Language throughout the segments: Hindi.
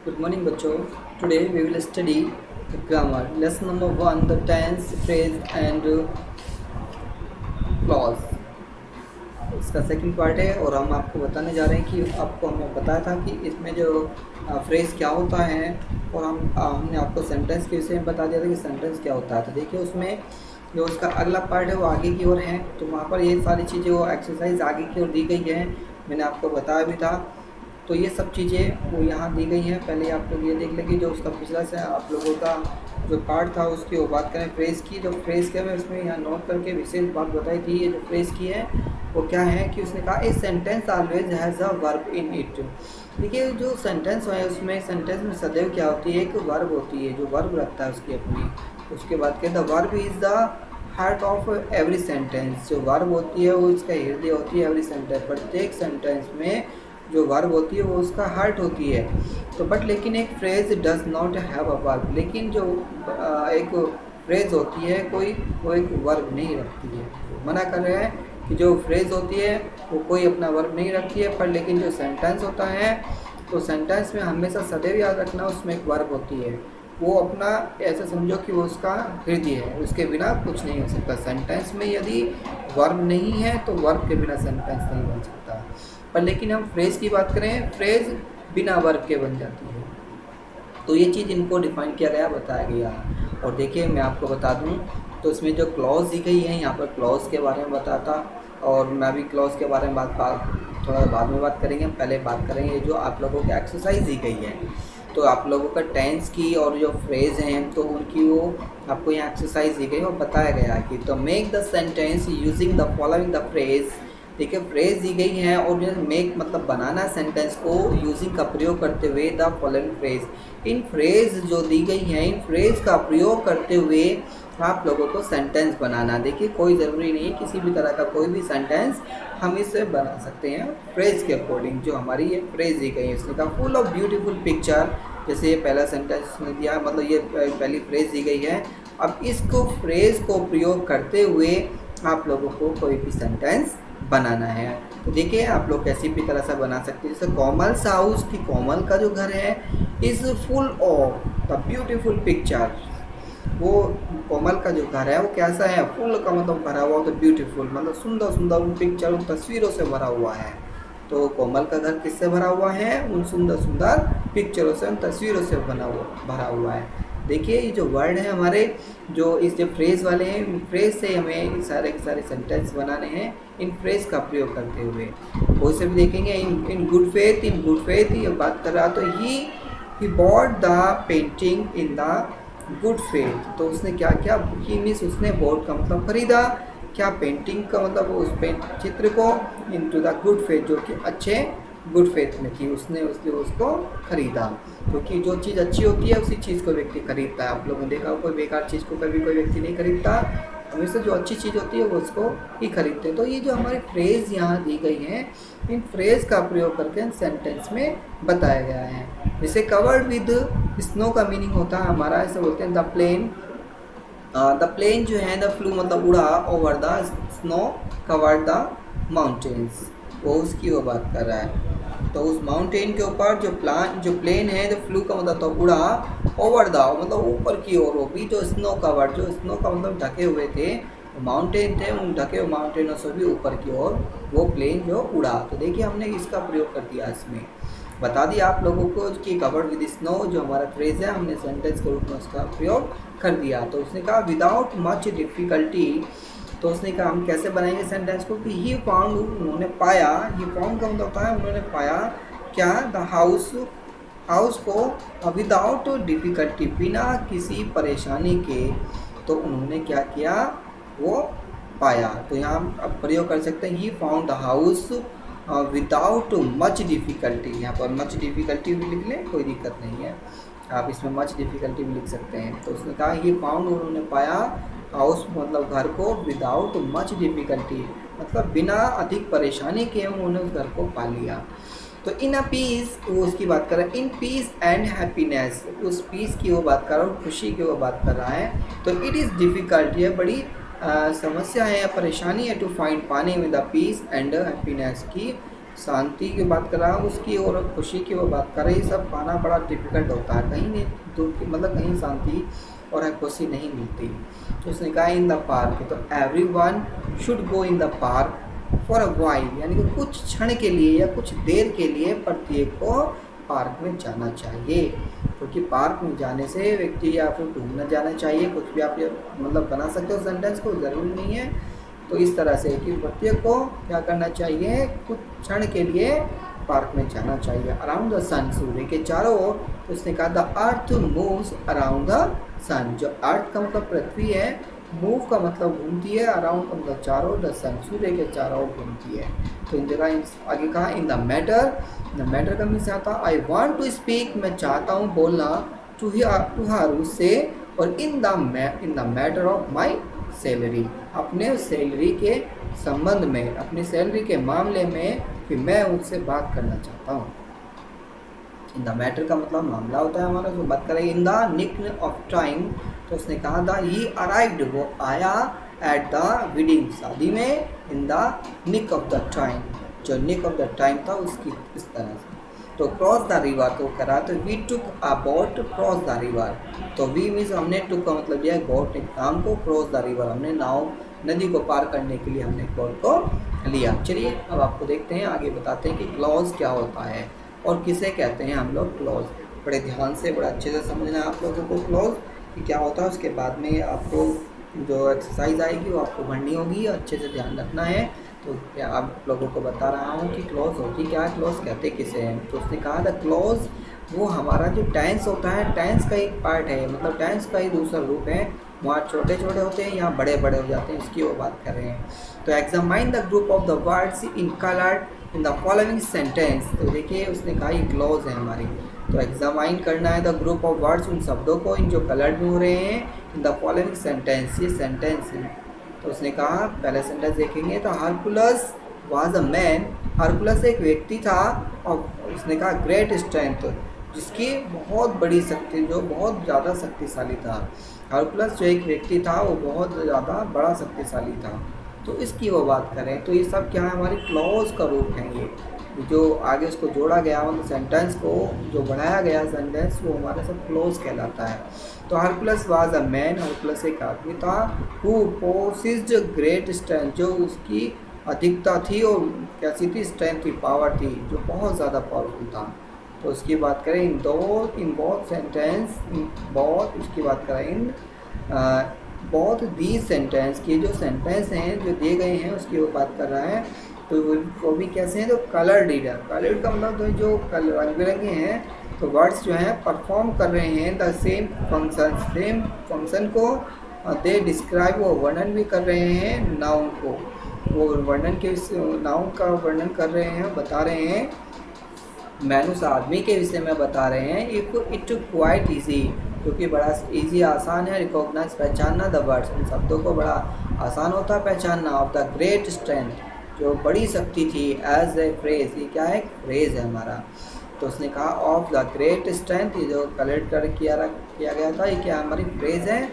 Good morning, बच्चों. Today we will study the grammar. Lesson number 1, the tense, phrase and clause. इसका सेकंड पार्ट है और हम आपको बताने जा रहे हैं कि आपको हमने बताया था कि इसमें जो फ्रेज़ क्या होता है और हमने आपको सेंटेंस के विषय में बता दिया था कि सेंटेंस क्या होता है। तो देखिए उसमें जो उसका अगला पार्ट है वो आगे की ओर है, तो वहाँ पर ये सारी चीज़ें वो एक्सरसाइज आगे की ओर दी गई है, मैंने आपको बताया भी था। तो ये सब चीज़ें वो यहाँ दी गई हैं। पहले आप लोग ये देख लें कि जो उसका पिछला से आप लोगों का जो पार्ट था उसकी वो बात करें फ्रेज़ की। तो फ्रेज़ के में उसमें यहाँ नोट करके विशेष बात बताई थी। ये जो फ्रेज़ की है वो क्या है कि उसने कहा a sentence always has a verb in it. देखिए जो सेंटेंस है उसमें सेंटेंस में सदैव क्या होती है, एक वर्ब होती है जो वर्ब रखता है उसकी अपनी। उसके बाद क्या the verb is the heart of every sentence. जो वर्ब होती है वो इसका हृदय होती है एवरी सेंटेंस। प्रत्येक सेंटेंस में जो वर्ब होती है वो उसका हार्ट होती है। तो बट लेकिन एक phrase does not have a verb, लेकिन जो एक फ्रेज होती है कोई वो एक वर्ब नहीं रखती है। मना कर रहे हैं कि जो फ्रेज होती है वो कोई अपना वर्ब नहीं रखती है, पर लेकिन जो सेंटेंस होता है तो सेंटेंस में हमेशा सदैव याद रखना उसमें एक वर्ब होती है। वो अपना ऐसा समझो कि वो उसका हृदय है, उसके बिना कुछ नहीं हो सकता। सेंटेंस में यदि वर्ब नहीं है तो वर्ब के बिना सेंटेंस नहीं बन सकता। पर लेकिन हम फ्रेज़ की बात करें, फ्रेज़ बिना वर्ब के बन जाती है। तो ये चीज़ इनको डिफाइन किया गया, बताया गया। और देखिए मैं आपको बता दूं तो इसमें जो क्लॉज दी गई है, यहाँ पर क्लॉज के बारे में बताता, और मैं भी क्लॉज के बारे में थोड़ा बाद में बात करेंगे। पहले बात करेंगे जो आप लोगों की एक्सरसाइज दी गई है। तो आप लोगों का टेंस की और जो फ्रेज़ हैं तो उनकी वो आपको यहाँ एक्सरसाइज दी गई और बताया गया कि तो make the sentence using the following the phrase. देखिए फ्रेज़ दी गई है और मेक मतलब बनाना सेंटेंस को यूजिंग का प्रयोग करते हुए the following phrase. In phrase जो दी गई हैं इन फ्रेज़ का प्रयोग करते हुए आप लोगों को सेंटेंस बनाना। देखिए कोई ज़रूरी नहीं है, किसी भी तरह का कोई भी सेंटेंस हम इसे बना सकते हैं फ्रेज़ के अकॉर्डिंग। जो हमारी ये फ्रेज़ दी गई है इसने कहा फुल ऑफ ब्यूटीफुल पिक्चर। जैसे ये पहला सेंटेंस उसने दिया, मतलब ये पहली फ्रेज़ दी गई है। अब इसको फ्रेज़ को प्रयोग करते हुए आप लोगों को कोई भी सेंटेंस बनाना है। तो देखिए आप लोग कैसी भी तरह से बना सकते हैं। जैसे कोमल हाउस की कोमल का जो घर है is full of the beautiful picture. वो कोमल का जो घर है वो कैसा है, फुल का मतलब भरा हुआ, तो ब्यूटीफुल मतलब सुंदर सुंदर उन पिक्चर उन तस्वीरों से भरा हुआ है। तो कोमल का घर किससे भरा हुआ है, उन सुंदर सुंदर पिक्चरों से उन तस्वीरों से भरा हुआ है। देखिए ये जो वर्ड है हमारे जो इस जो फ्रेज़ वाले हैं, इन फ्रेज़ से हमें सारे के सारे सेंटेंस बनाने हैं इन फ्रेज़ का प्रयोग करते हुए। कोई से भी देखेंगे in good faith, in good faith ये बात कर रहा, तो he bought the painting in the good faith. तो उसने क्या किया, ही मीन्स उसने बॉट का मतलब खरीदा, क्या पेंटिंग का मतलब उस चित्र को इनटू द गुड फेथ जो कि अच्छे गुड फेथ में थी, उसने उसको खरीदा। क्योंकि जो चीज़ अच्छी होती है उसी चीज़ को व्यक्ति खरीदता है। आप लोगों ने देखा कोई बेकार चीज़ को कभी कोई व्यक्ति नहीं खरीदता, हमेशा जो अच्छी चीज़ होती है वो उसको ही खरीदते हैं। तो ये जो हमारी फ्रेज़ यहाँ दी गई हैं इन फ्रेज़ का प्रयोग करके सेंटेंस में बताया गया है। जैसे कवर्ड विद स्नो का मीनिंग होता है हमारा, ऐसे बोलते हैं द प्लेन। द प्लेन जो है द फ्लू मतलब उड़ा over the snow covered the mountains, वो उसकी वो बात कर रहा है। तो उस माउंटेन के ऊपर जो प्लेन है जो फ्लू का मतलब तो उड़ा ओवर द मतलब ऊपर की ओर, वो भी जो स्नो कवर्ड, जो स्नो का मतलब ढके हुए थे माउंटेन थे, उन ढके हुए माउंटेनों से भी ऊपर की ओर वो प्लेन जो उड़ा। तो देखिए हमने इसका प्रयोग कर दिया, इसमें बता दिया आप लोगों को कि कवर्ड विद स्नो जो हमारा फ्रेज है हमने सेंटेंस के रूप में उसका प्रयोग कर दिया। तो उसने कहा विदाउट मच डिफ़िकल्टी। तो उसने कहा हम कैसे बनाएंगे सेंटेंस को कि ही फाउंड, उन्होंने पाया, ही फाउंड का मतलब होता है उन्होंने पाया क्या, द हाउस को विदाउट डिफ़िकल्टी बिना किसी परेशानी के। तो उन्होंने क्या किया, वो पाया। तो यहाँ हम अब प्रयोग कर सकते हैं he found the house without much difficulty. यहाँ पर मच डिफ़िकल्टी भी लिख लें, कोई दिक्कत नहीं है, आप इसमें मच डिफ़िकल्टी भी लिख सकते हैं। तो उसने कहा ही फाउंड, उन्होंने पाया, हाउस मतलब घर को, विदाउट मच डिफ़िकल्टी मतलब बिना अधिक परेशानी के उन्होंने उस घर को पा लिया। तो इन अ पीस, वो उसकी बात कर रहा है, इन पीस एंड हैप्पीनेस, उस पीस की वो बात कर रहा है, खुशी की वो बात कर रहा है। तो इट इज़ डिफ़िकल्ट, ये बड़ी समस्या है या परेशानी है टू फाइंड, पाने में द पीस एंड हैप्पीनेस की शांति की बात कर रहा है उसकी और खुशी की वो बात कर रही है, सब पाना बड़ा डिफिकल्ट होता है, कहीं नहीं दूर की मतलब कहीं शांति और खुशी नहीं मिलती। तो उसने कहा इन द पार्क, तो every one should go in the park for a while, यानी कि कुछ क्षण के लिए या कुछ देर के लिए प्रत्येक को पार्क में जाना चाहिए, क्योंकि पार्क में जाने से व्यक्ति या फिर घूमने जाना चाहिए, कुछ भी आप ये मतलब बना सकते हो सेंटेंस को, ज़रूरी नहीं है। तो इस तरह से कि प्रत्येक को क्या करना चाहिए, कुछ क्षण के लिए पार्क में जाना चाहिए। अराउंड द सन, सूर्य के चारों ओर। तो उसने कहा the earth moves around the sun, जो अर्थ का मतलब पृथ्वी है, मूव का मतलब घूमती है, अराउंड का मतलब चारों, द सन सूर्य के चारों ओर घूमती है। तो इन जगह आगे कहा इन द मैटर का मीन्स आता आई वांट टू स्पीक, मैं चाहता हूँ बोलना, टू हर उससे, और in the matter of my salary, अपने सैलरी के संबंध में, अपनी सैलरी के मामले में कि मैं उससे बात करना चाहता हूँ। इन द मैटर का मतलब मामला होता है हमारा, जो बात करें in the nick of time. तो उसने कहा था ही अराइव्ड, वो आया, एट द वेडिंग, शादी में, in the nick of the time, जो निक ऑफ द टाइम था उसकी इस तरह से। तो क्रॉस द रिवर, तो करा तो we took a boat cross the river, तो वी मीन्स हमने टुक का मतलब यह बोट नाम को, क्रॉस द रिवर हमने नाव, नदी को पार करने के लिए हमने बोट को लिया। चलिए अब आपको देखते हैं, आगे बताते हैं कि क्लॉज क्या होता है और किसे कहते हैं हम लोग क्लॉज। बड़े ध्यान से बड़ा अच्छे से समझना है आप लोगों को क्लॉज कि क्या होता है। उसके बाद में आपको जो एक्सरसाइज आएगी वो आपको भरनी होगी, अच्छे से ध्यान रखना है। तो आप लोगों को बता रहा हूँ कि क्लॉज होती क्या है, क्लॉज कहते किसे हैं। तो उसने कहा था क्लॉज वो हमारा जो टेंस होता है, टेंस का एक पार्ट है, मतलब टेंस का ही दूसरा रूप है। वहाँ छोटे छोटे होते हैं, यहाँ बड़े बड़े हो जाते हैं, इसकी वो बात कर रहे हैं। तो examine the group of the words in coloured in the following sentence. तो देखिए उसने कहा ये क्लॉज है हमारी, तो एग्जामाइन करना है द ग्रुप ऑफ वर्ड्स, उन शब्दों को इन जो कलर्ड में हो रहे हैं, इन द फॉलोइंग सेंटेंस, ये सेंटेंस है। तो उसने कहा पहले सेंटेंस देखेंगे तो Hercules was a man, Hercules एक व्यक्ति था, और उसने कहा ग्रेट स्ट्रेंथ, जिसकी बहुत बड़ी शक्ति, जो बहुत ज़्यादा शक्तिशाली था। हरकुलस जो एक व्यक्ति था वो बहुत ज़्यादा बड़ा शक्तिशाली था। तो इसकी वो बात करें तो ये सब क्या है, हमारी क्लॉज का रूप है। ये जो आगे उसको जोड़ा गया मतलब सेंटेंस को जो बढ़ाया गया सेंटेंस, वो हमारा सब क्लॉज कहलाता है। तो Hercules was a man, Hercules एक आदमी था, हु पोसेस्ड ग्रेट स्ट्रेंथ, जो उसकी अधिकता थी और कैसी थी, स्ट्रेंथ थी, पावर थी, जो बहुत ज़्यादा पावरफुल था। तो उसकी बात करें इन बोथ सेंटेंस, बहुत उसकी बात करें इन बहुत दी सेंटेंस की, जो सेंटेंस हैं जो दिए गए हैं उसकी वो बात कर रहा है। तो वो भी कैसे हैं, तो कलर रीडर, कलर का मतलब तो जो रंग बिरंगे हैं, तो वर्ड्स जो हैं परफॉर्म कर रहे हैं द सेम फंक्शन को, दे डिस्क्राइब, वो वर्णन भी कर रहे हैं नाउन को, वो वर्णन के नाउन का वर्णन कर रहे हैं, बता रहे हैं, मैन उस आदमी के विषय में बता रहे हैं। इट क्वाइट ईजी, क्योंकि बड़ा ईजी आसान है, रिकॉग्नाइज पहचानना द वर्ड्स, उन शब्दों को बड़ा आसान होता है पहचानना। ऑफ द ग्रेट स्ट्रेंथ, जो बड़ी शक्ति थी, एज ए फ्रेज, ये क्या है, फ्रेज है हमारा। तो उसने कहा ऑफ द ग्रेट स्ट्रेंथ, ये जो कलेक्ट कर किया गया था, ये क्या हमारी फ्रेज है।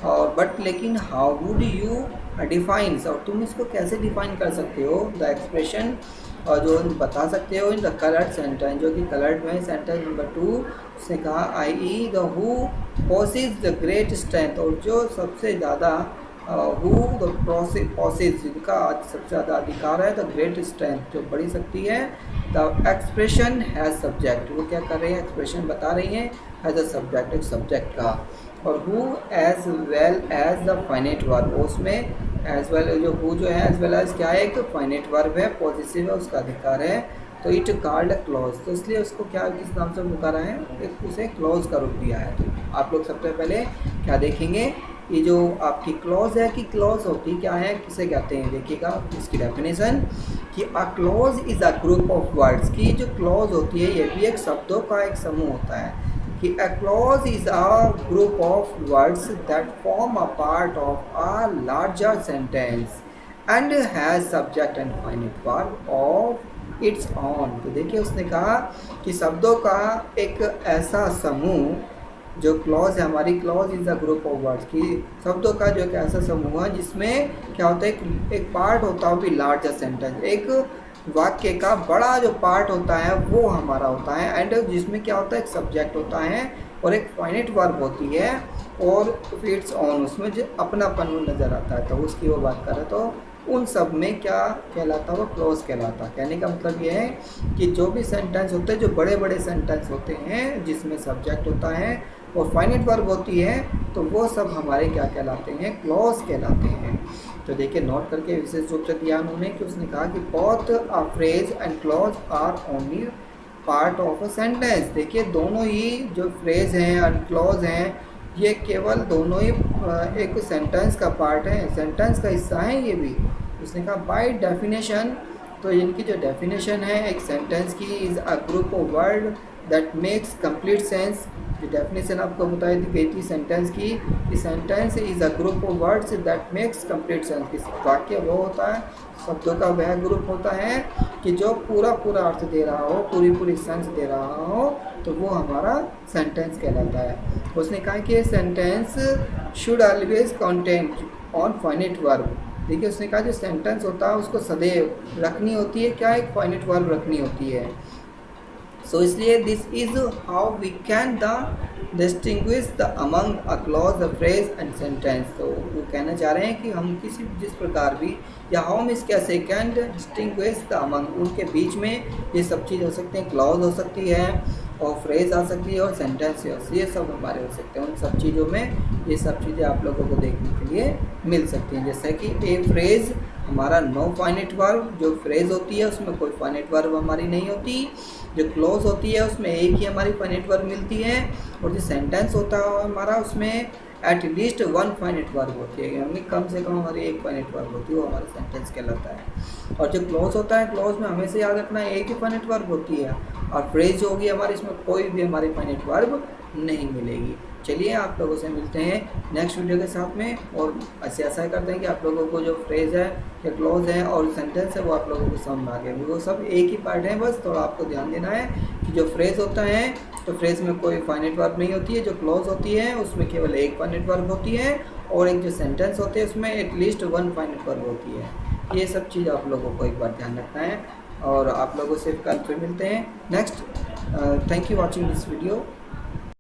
और बट लेकिन हाउ वुड यू डिफाइन, और तुम इसको कैसे डिफाइन कर सकते हो, द एक्सप्रेशन, और जो बता सकते हो इन द कलर्ड सेंटेंस, जो कि कलर्ड में सेंटेंस नंबर 2 उसने कहा I the who possess the great strength, और जो सबसे ज़्यादा हु द पोसेस, जिनका सबसे ज़्यादा अधिकार है, द ग्रेट स्ट्रेंथ, जो बड़ी शक्ति है। द एक्सप्रेशन हैज़ सब्जेक्ट, वो क्या कर रहे हैं, एक्सप्रेशन बता रही हैं हैज़ अ सब्जेक्ट, एक सब्जेक्ट का। और who as well as the finite verb, उसमें एज वेल जो हु जो है एज वेल एज क्या है, एक फाइनेट वर्ब है, पॉजिटिव है, उसका अधिकार है। तो इट कॉल्ड अ क्लॉज, तो इसलिए उसको क्या किस नाम से पुकारा है, एक उसे क्लॉज का रूप दिया है। तो आप लोग सबसे पहले क्या देखेंगे, ये जो आपकी क्लॉज है कि क्लॉज होती क्या है, किसे कहते हैं, देखिएगा इसकी डेफिनेशन कि a clause is a group of words, की जो क्लॉज होती है ये भी एक शब्दों का एक समूह होता है। कि a clause is a group of words that form a part of a larger sentence and has subject and finite verb of its own। तो देखिए उसने कहा कि शब्दों का एक ऐसा समूह, जो क्लॉज है हमारी, clause is a group of words, की शब्दों का जो एक ऐसा समूह है जिसमें क्या होता है, एक पार्ट होता है भी लार्जर सेंटेंस, एक वाक्य का बड़ा जो पार्ट होता है वो हमारा होता है, एंड जिसमें क्या होता है, एक सब्जेक्ट होता है और एक फाइनाइट वर्ब होती है और इट्स ऑन, उसमें जो अपनापन नज़र आता है, तो उसकी वो बात कर रहे। तो उन सब में क्या कहलाता है, वो क्लोज कहलाता है। कहने का मतलब ये है कि जो भी सेंटेंस होते हैं, जो बड़े बड़े सेंटेंस होते हैं जिसमें सब्जेक्ट होता है और फाइनाइट वर्ब होती है, तो वो सब हमारे क्या कहलाते हैं, क्लॉज कहलाते हैं। तो देखिए नोट करके विशेष रूप से दिया उन्होंने कि उसने कहा कि both a phrase and clause are only part of a sentence. देखिए दोनों ही जो फ्रेज हैं और क्लॉज हैं, ये केवल दोनों ही एक सेंटेंस का पार्ट है, सेंटेंस का हिस्सा है ये भी। उसने कहा बाय डेफिनेशन, तो इनकी जो डेफिनेशन है एक सेंटेंस की, is a group of word that makes complete sense. जो डेफिनेशन आपको बताई गई थी सेंटेंस की, कि sentence is a group of words that makes complete sense. वाक्य वो होता है, शब्दों का वह ग्रुप होता है कि जो पूरा पूरा अर्थ दे रहा हो, पूरी पूरी सेंस दे रहा हो, तो वो हमारा सेंटेंस कहलाता है। उसने कहा कि ये sentence should always contain on finite verb. देखिए उसने कहा जो सेंटेंस होता है उसको सदैव रखनी होती है क्या, एक फाइनाइट वर्ब रखनी होती है। सो इसलिए this is how we can the distinguish the among a clause, a phrase and sentence. तो वो कहना चाह रहे हैं कि हम किसी जिस प्रकार भी, या हम इस कैसे कैन डिस्टिंग्विश द अमंग, उनके बीच में ये सब चीज़ हो सकते हैं, क्लॉज हो सकती है और फ्रेज आ सकती है और सेंटेंस ये सब हमारे हो सकते हैं। उन सब चीज़ों में ये सब चीज़ें आप लोगों को देखने के लिए मिल सकती हैं। जैसे कि ए फ्रेज हमारा नो फाइनाइट वर्ब, जो फ्रेज होती है उसमें कोई फाइनाइट वर्ब हमारी नहीं होती। जो क्लोज होती है उसमें एक ही हमारी फाइनाइट वर्ब मिलती है, और जो सेंटेंस होता है हमारा उसमें at least one finite verb होती है, यानी कम से कम हमारी एक फाइनाइट वर्ब होती है, वो हमारा सेंटेंस कहलाता है। और जो क्लोज होता है, क्लोज में हमेशा याद रखना है एक ही फाइनाइट वर्ब होती है, और फ्रेज होगी हमारी, इसमें कोई भी हमारी फाइनाइट वर्ब नहीं मिलेगी। चलिए आप लोगों से मिलते हैं नेक्स्ट वीडियो के साथ में, और ऐसे ऐसा करते हैं कि आप लोगों को जो फ्रेज है या क्लोज है और सेंटेंस है वो आप लोगों को समझ में आ गया, वो सब एक ही पार्ट है। बस थोड़ा आपको ध्यान देना है कि जो फ्रेज होता है तो फ्रेज में कोई फाइनाइट वर्ब नहीं होती है, जो क्लोज होती है उसमें केवल एक फाइनाइट वर्ब होती है, और एक जो सेंटेंस होते हैं उसमें एटलीस्ट वन फाइनाइट वर्ब होती है। ये सब चीज़ आप लोगों को एक बार ध्यान रखना है, और आप लोगों से कल फिर मिलते हैं next. Thank you watching this video.